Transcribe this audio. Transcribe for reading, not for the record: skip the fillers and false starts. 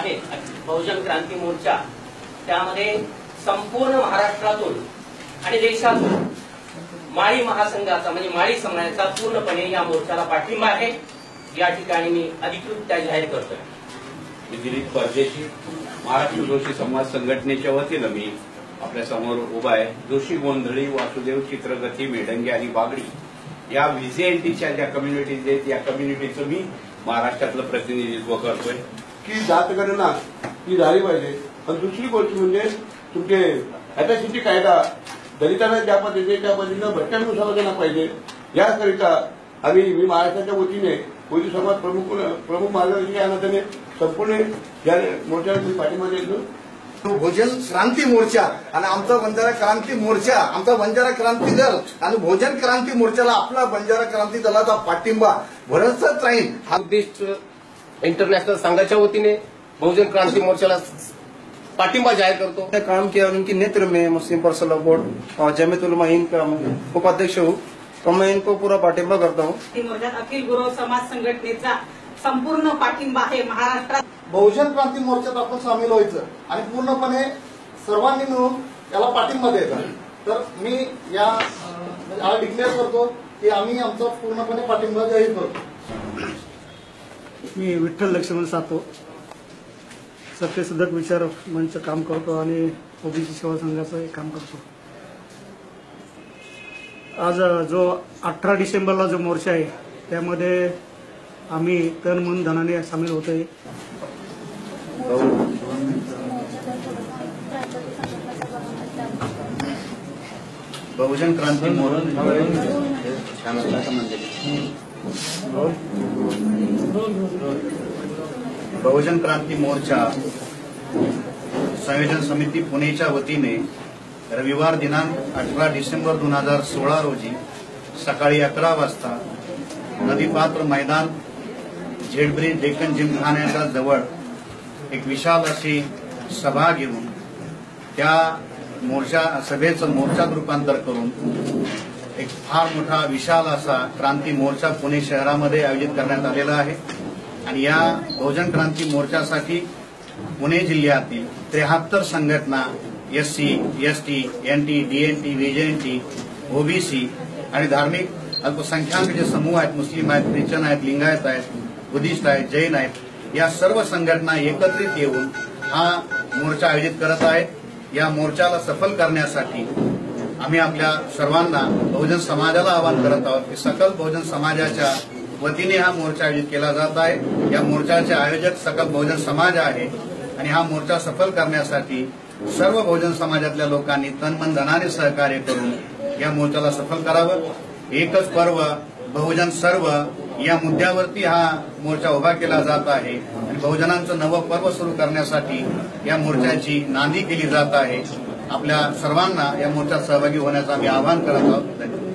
आहे बहुजन क्रांती मोर्चा, त्यामध्ये संपूर्ण महाराष्ट्रातून आणि देशातून माळी महासंघाचा म्हणजे माळी समाजाचा पूर्णपणे या मोर्चाला पाठिंबा आहे। या ठिकाणी मी अधिकृतरित्या जाहीर करतोय। मी दिलीप परदेशी, महाराष्ट्र जोशी समाज संघटनेच्या वतीनं मी आपल्या समोर उभा आहे। जोशी गोंधळी, वासुदेव, चित्रगती, मेढंगे आणि बागडी या व्हीजेएनटीच्या ज्या कम्युनिटीज आहेत या कम्युनिटीचं मी महाराष्ट्रातलं प्रतिनिधित्व करतोय की जातगणना ही झाली पाहिजे। आणि दुसरी गोष्ट म्हणजे तुमचे अॅट्रॉसिटी कायदा दलितांना ज्या पद्धतीने त्या पद्धतीनं भट्ट्यानुसार समजला पाहिजे। याकरिता मी महाराष्ट्राच्या वतीने ओबीसी समाज प्रमुख मार्गदर्शक या नात्याने संपूर्ण या मोर्चाला मी पाठिंबा देतो। भोजन क्रांती मोर्चा आणि आमचा बंजारा क्रांती मोर्चा, आमचा बंजारा क्रांती दल आणि भोजन क्रांती मोर्चाला आपला बंजारा क्रांती दलाचा पाठिंबा भरसच राहील। हा उद्दिष्ट इंटरनॅशनल संघाच्या वतीने बहुजन क्रांति मोर्चाला पाठिंबा जाहिर करतो। काम किया और उनकी नेतृत्व में मुस्लिम पर्सनल बोर्ड और जमीयत उलमा हिंद का उपाध्यक्ष हूँ, तो मैं इनको पूरा पाठिंबा करता हूँ। मोर्चात अखिल गुरव समाज संघटनेचा संपूर्ण पाठिंबा आहे। महाराष्ट्रात बहुजन क्रांती मोर्चात आपण सामील व्हायचं आणि पूर्णपणे सर्वांनी मिळून याला पाठिंबा द्यायचा। तर मी या डिक्लेअर करतो की आम्ही आमचा पूर्णपणे पाठिंबा जाहीर करतो। मी विठ्ठल लक्ष्मण सातो, सत्यशोधक विचार मंच काम करतो आणि ओबीसी सेवा संघाचं काम करतो। आज जो 18 डिसेंबरला जो मोर्चा आहे त्यामध्ये आम्ही तन मन धनाने सामील होतोय। बहुजन क्रांती बहुजन क्रांती मोर्चा संयोजन समिती पुणेच्या वतीने रविवार दिनांक 18 डिसेंबर 2016 रोजी सकाळी 11 वाजता नदीपात्र मैदान झेडब्रिज डेक्कन जिमखान्याच्या जवळ एक विशाल अशी सभा घेऊन त्या सभेचं मोर्चात रूपांतर करून एक फार मोठा विशाल असा क्रांती मोर्चा पुणे शहरामध्ये आयोजित करण्यात आलेला आहे। आणि या बहुजन क्रांती मोर्चासाठी पुणे जिल्ह्यातील 73 संघटना SC, ST, NT, DNT, VJNT, OBC आणि धार्मिक अल्पसंख्याक जे समूह आहेत, मुस्लिम आहेत, ख्रिश्चन आहेत, लिंगायत आहेत, बुद्धिस्ट आहेत, जैन आहेत, या सर्व संघटना एकत्रित येऊन हा मोर्चा आयोजित करत आहेत। या मोर्चाला सफल करण्यासाठी आम्ही आपल्या सर्वांना बहुजन समाजाला आवाहन करत आहोत की सकल बहुजन समाजाच्या वतीने हा मोर्चा आयोजित केला जात आहे। या मोर्चाचे आयोजक सकल बहुजन समाज आहे आणि हा मोर्चा सफल करण्यासाठी सर्व बहुजन समाजातल्या लोकांनी तनमन धनाने सहकार्य करून या मोर्चाला सफल करावं। एकच पर्व बहुजन सर्व या मुद्द्यावरती हा मोर्चा उभा केला जात आहे आणि बहुजनांचं नवं पर्व सुरू करण्यासाठी या मोर्चाची नांदी केली जात आहे। आपल्या सर्वांना या मोर्चात सहभागी होण्याचं आम्ही आवाहन करत आहोत। धन्यवाद।